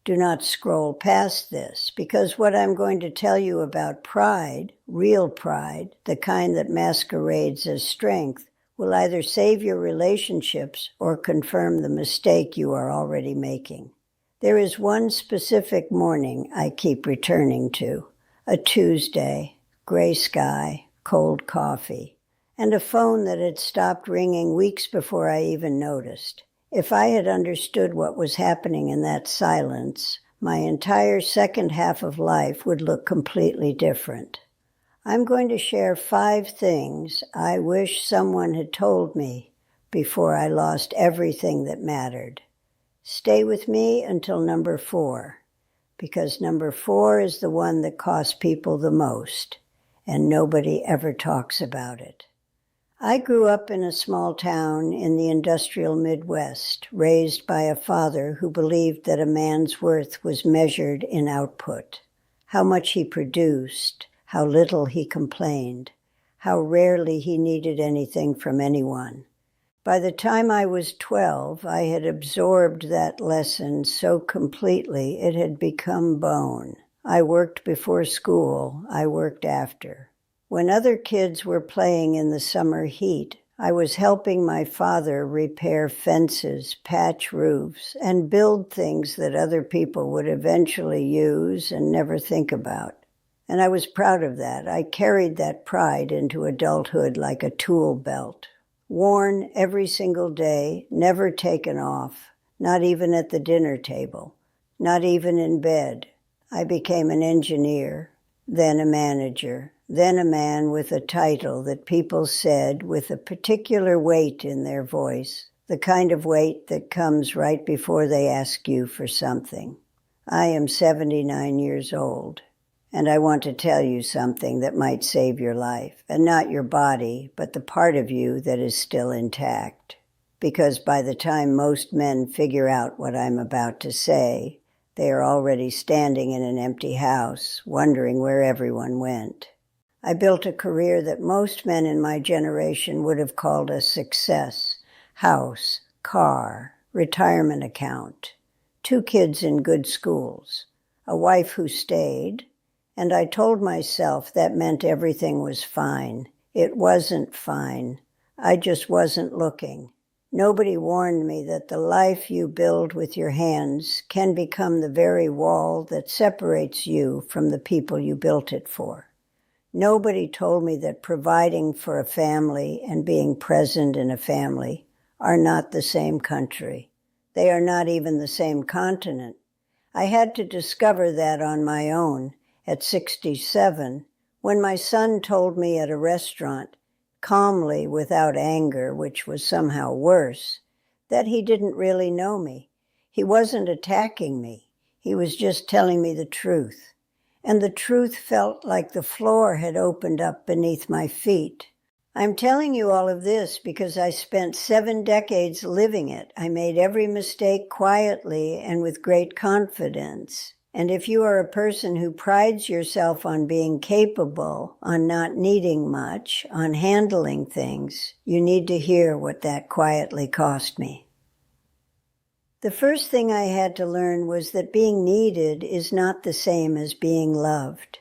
Do not scroll past this, because what I'm going to tell you about pride, real pride, the kind that masquerades as strength, will either save your relationships or confirm the mistake you are already making. There is one specific morning I keep returning to, a Tuesday, gray sky, cold coffee, and a phone that had stopped ringing weeks before I even noticed. If I had understood what was happening in that silence, my entire second half of life would look completely different. I'm going to share 5 things I wish someone had told me before I lost everything that mattered. Stay with me until number 4, because number 4 is the one that costs people the most, and nobody ever talks about it. I grew up in a small town in the industrial Midwest, raised by a father who believed that a man's worth was measured in output, how much he produced, how little he complained, how rarely he needed anything from anyone. By the time I was 12, I had absorbed that lesson so completely it had become bone. I worked before school, I worked after. When other kids were playing in the summer heat, I was helping my father repair fences, patch roofs, and build things that other people would eventually use and never think about. And I was proud of that. I carried that pride into adulthood like a tool belt. Worn every single day, never taken off, not even at the dinner table, not even in bed. I became an engineer, then a manager, then a man with a title that people said with a particular weight in their voice, the kind of weight that comes right before they ask you for something. I am 79 years old, and I want to tell you something that might save your life, and not your body, but the part of you that is still intact. Because by the time most men figure out what I'm about to say, they are already standing in an empty house, wondering where everyone went. I built a career that most men in my generation would have called a success. House, car, retirement account, 2 kids in good schools, a wife who stayed, and I told myself that meant everything was fine. It wasn't fine. I just wasn't looking. Nobody warned me that the life you build with your hands can become the very wall that separates you from the people you built it for. Nobody told me that providing for a family and being present in a family are not the same country. They are not even the same continent. I had to discover that on my own at 67, when my son told me at a restaurant, calmly without anger, which was somehow worse, that he didn't really know me. He wasn't attacking me. He was just telling me the truth. And the truth felt like the floor had opened up beneath my feet. I'm telling you all of this because I spent 7 decades living it. I made every mistake quietly and with great confidence. And if you are a person who prides yourself on being capable, on not needing much, on handling things, you need to hear what that quietly cost me. The first thing I had to learn was that being needed is not the same as being loved.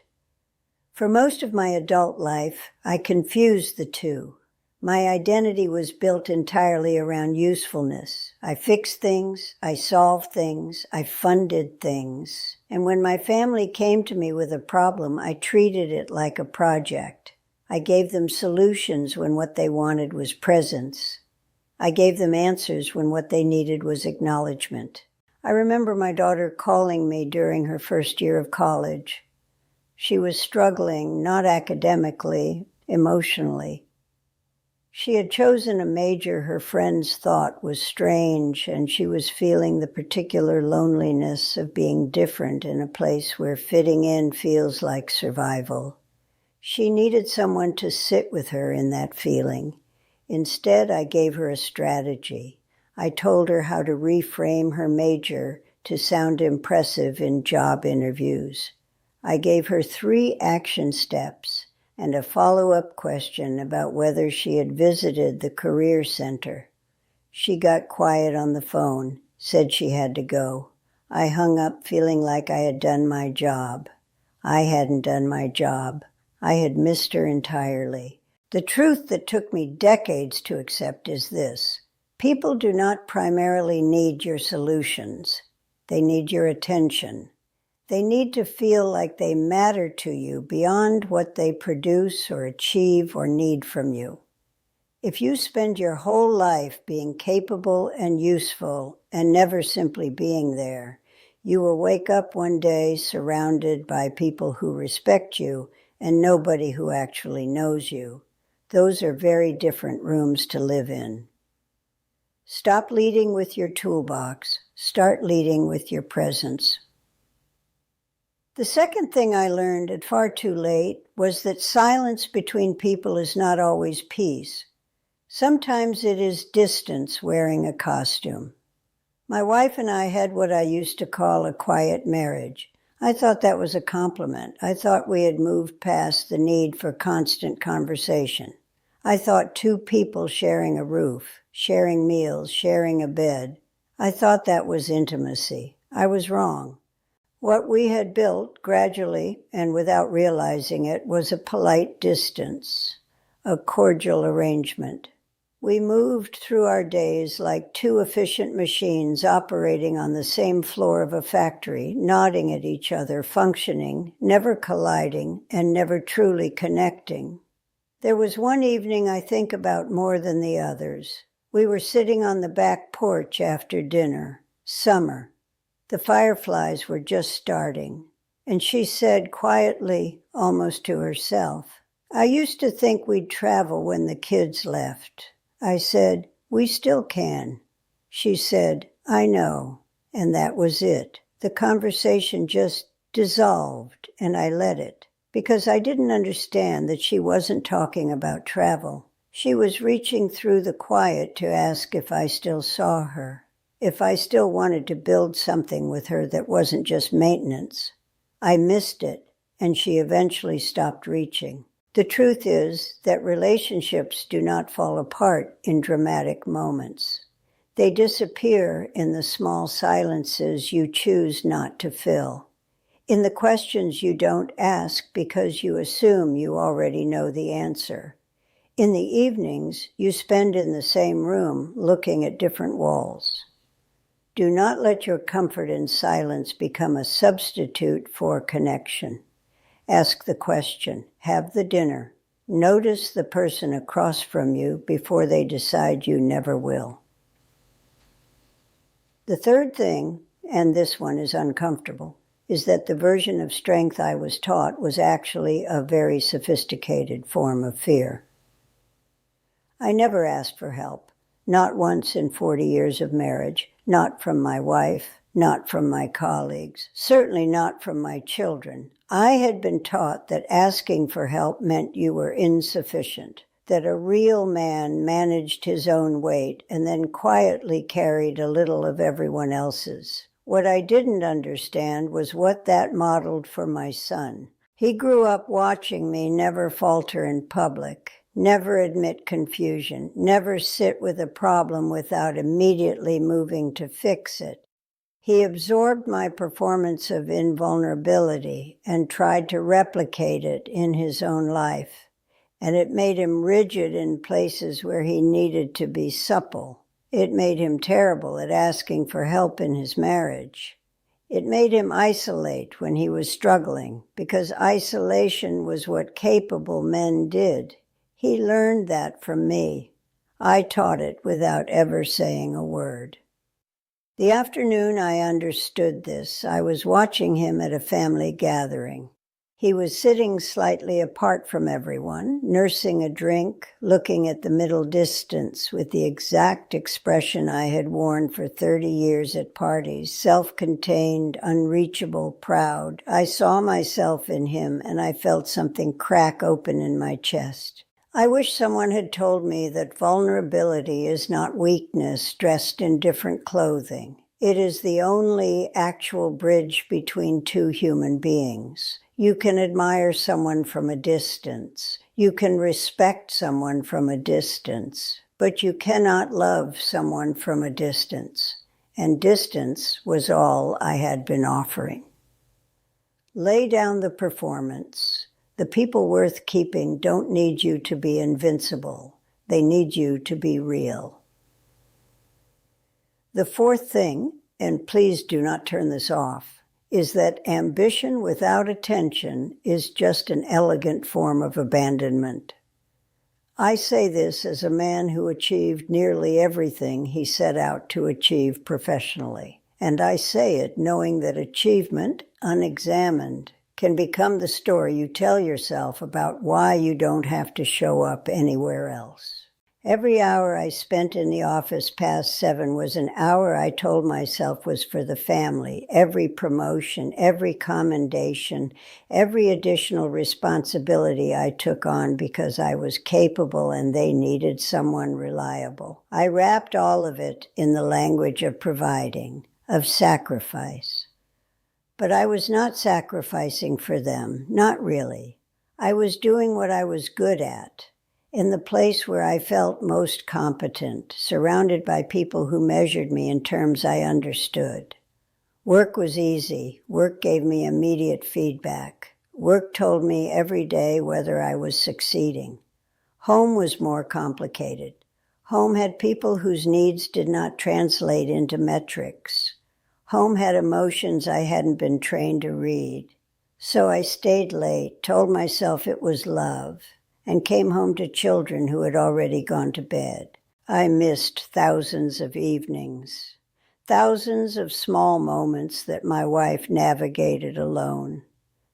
For most of my adult life, I confused the two. My identity was built entirely around usefulness. I fixed things, I solved things, I funded things. And when my family came to me with a problem, I treated it like a project. I gave them solutions when what they wanted was presence. I gave them answers when what they needed was acknowledgement. I remember my daughter calling me during her first year of college. She was struggling, not academically, emotionally. She had chosen a major her friends thought was strange, and she was feeling the particular loneliness of being different in a place where fitting in feels like survival. She needed someone to sit with her in that feeling. Instead, I gave her a strategy. I told her how to reframe her major to sound impressive in job interviews. I gave her 3 action steps and a follow-up question about whether she had visited the career center. She got quiet on the phone, said she had to go. I hung up feeling like I had done my job. I hadn't done my job. I had missed her entirely. The truth that took me decades to accept is this. People do not primarily need your solutions. They need your attention. They need to feel like they matter to you beyond what they produce or achieve or need from you. If you spend your whole life being capable and useful and never simply being there, you will wake up one day surrounded by people who respect you and nobody who actually knows you. Those are very different rooms to live in. Stop leading with your toolbox. Start leading with your presence. The second thing I learned at far too late was that silence between people is not always peace. Sometimes it is distance wearing a costume. My wife and I had what I used to call a quiet marriage. I thought that was a compliment. I thought we had moved past the need for constant conversation. I thought two people sharing a roof, sharing meals, sharing a bed. I thought that was intimacy. I was wrong. What we had built gradually and without realizing it was a polite distance, a cordial arrangement. We moved through our days like two efficient machines operating on the same floor of a factory, nodding at each other, functioning, never colliding, and never truly connecting. There was one evening I think about more than the others. We were sitting on the back porch after dinner, summer. The fireflies were just starting, and she said quietly, almost to herself, "I used to think we'd travel when the kids left." I said, "We still can." She said, "I know," and that was it. The conversation just dissolved, and I let it, because I didn't understand that she wasn't talking about travel. She was reaching through the quiet to ask if I still saw her, if I still wanted to build something with her that wasn't just maintenance. I missed it, and she eventually stopped reaching. The truth is that relationships do not fall apart in dramatic moments. They disappear in the small silences you choose not to fill, in the questions you don't ask because you assume you already know the answer, in the evenings you spend in the same room looking at different walls. Do not let your comfort in silence become a substitute for connection. Ask the question, have the dinner. Notice the person across from you before they decide you never will. The third thing, and this one is uncomfortable, is that the version of strength I was taught was actually a very sophisticated form of fear. I never asked for help, not once in 40 years of marriage, not from my wife, not from my colleagues, certainly not from my children. I had been taught that asking for help meant you were insufficient, that a real man managed his own weight and then quietly carried a little of everyone else's. What I didn't understand was what that modeled for my son. He grew up watching me never falter in public, never admit confusion, never sit with a problem without immediately moving to fix it. He absorbed my performance of invulnerability and tried to replicate it in his own life, and it made him rigid in places where he needed to be supple. It made him terrible at asking for help in his marriage. It made him isolate when he was struggling, because isolation was what capable men did. He learned that from me. I taught it without ever saying a word. The afternoon I understood this, I was watching him at a family gathering. He was sitting slightly apart from everyone, nursing a drink, looking at the middle distance with the exact expression I had worn for 30 years at parties, self-contained, unreachable, proud. I saw myself in him, and I felt something crack open in my chest. I wish someone had told me that vulnerability is not weakness dressed in different clothing. It is the only actual bridge between two human beings. You can admire someone from a distance. You can respect someone from a distance. But you cannot love someone from a distance. and distance was all I had been offering. Lay down the performance. The people worth keeping don't need you to be invincible. They need you to be real. The fourth thing, and please do not turn this off, is that ambition without attention is just an elegant form of abandonment. I say this as a man who achieved nearly everything he set out to achieve professionally. And I say it knowing that achievement, unexamined, can become the story you tell yourself about why you don't have to show up anywhere else. Every hour I spent in the office past 7 was an hour I told myself was for the family. Every promotion, every commendation, every additional responsibility I took on because I was capable and they needed someone reliable. I wrapped all of it in the language of providing, of sacrifice. But I was not sacrificing for them, not really. I was doing what I was good at. In the place where I felt most competent, surrounded by people who measured me in terms I understood. Work was easy. Work gave me immediate feedback. Work told me every day whether I was succeeding. Home was more complicated. Home had people whose needs did not translate into metrics. Home had emotions I hadn't been trained to read. So I stayed late, told myself it was love, and came home to children who had already gone to bed. I missed thousands of evenings, thousands of small moments that my wife navigated alone.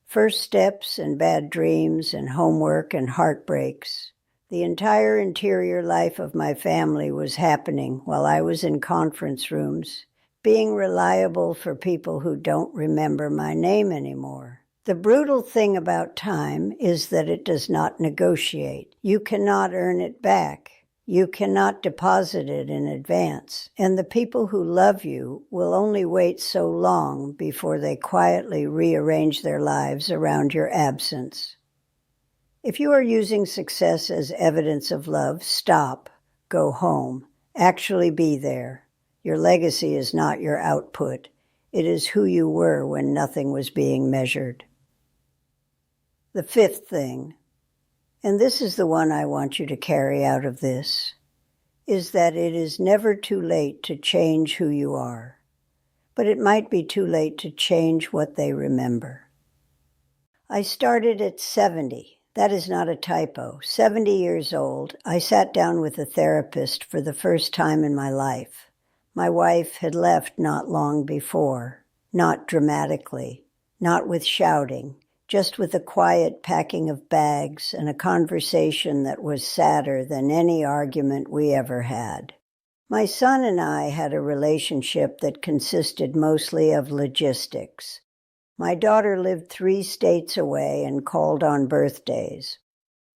First steps and bad dreams and homework and heartbreaks. The entire interior life of my family was happening while I was in conference rooms, being reliable for people who don't remember my name anymore. The brutal thing about time is that it does not negotiate. You cannot earn it back. You cannot deposit it in advance. And the people who love you will only wait so long before they quietly rearrange their lives around your absence. If you are using success as evidence of love, stop, go home, actually be there. Your legacy is not your output. It is who you were when nothing was being measured. The fifth thing, and this is the one I want you to carry out of this, is that it is never too late to change who you are, but it might be too late to change what they remember. I started at 70. That is not a typo. 70 years old, I sat down with a therapist for the first time in my life. My wife had left not long before, not dramatically, not with shouting, just with a quiet packing of bags and a conversation that was sadder than any argument we ever had. My son and I had a relationship that consisted mostly of logistics. My daughter lived 3 states away and called on birthdays.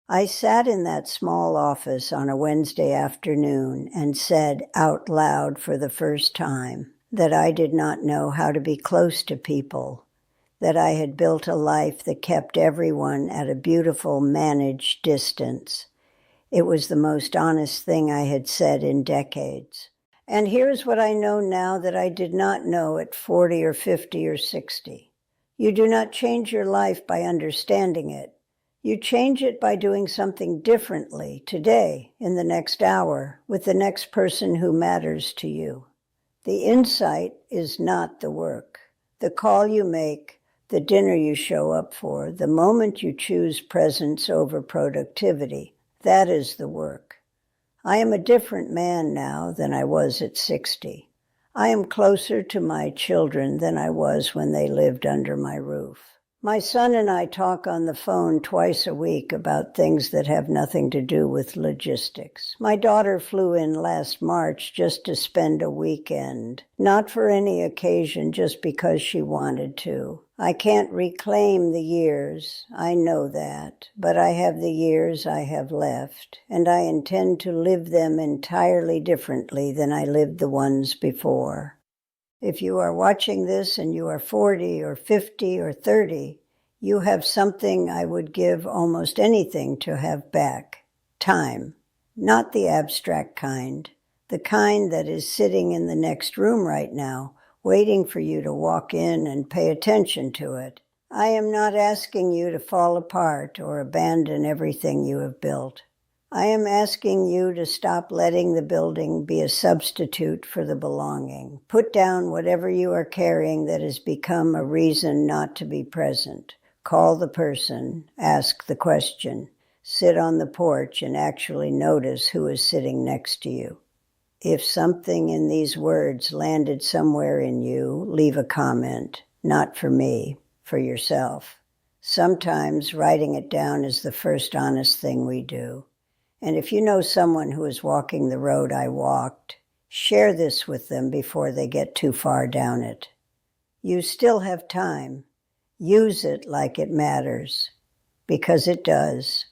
I sat in that small office on a Wednesday afternoon and said out loud for the first time that I did not know how to be close to people, that I had built a life that kept everyone at a beautiful, managed distance. It was the most honest thing I had said in decades. And here's what I know now that I did not know at 40 or 50 or 60. You do not change your life by understanding it. You change it by doing something differently today, in the next hour, with the next person who matters to you. The insight is not the work. The call you make, the dinner you show up for, the moment you choose presence over productivity, that is the work. I am a different man now than I was at 60. I am closer to my children than I was when they lived under my roof. My son and I talk on the phone twice a week about things that have nothing to do with logistics. My daughter flew in last March just to spend a weekend, not for any occasion, just because she wanted to. I can't reclaim the years, I know that, but I have the years I have left, and I intend to live them entirely differently than I lived the ones before. If you are watching this and you are 40 or 50 or 30, you have something I would give almost anything to have back. Time. Not the abstract kind, the kind that is sitting in the next room right now, waiting for you to walk in and pay attention to it. I am not asking you to fall apart or abandon everything you have built. I am asking you to stop letting the building be a substitute for the belonging. Put down whatever you are carrying that has become a reason not to be present. Call the person, ask the question, sit on the porch and actually notice who is sitting next to you. If something in these words landed somewhere in you, leave a comment, not for me, for yourself. Sometimes writing it down is the first honest thing we do. And if you know someone who is walking the road I walked, share this with them before they get too far down it. You still have time. Use it like it matters, because it does.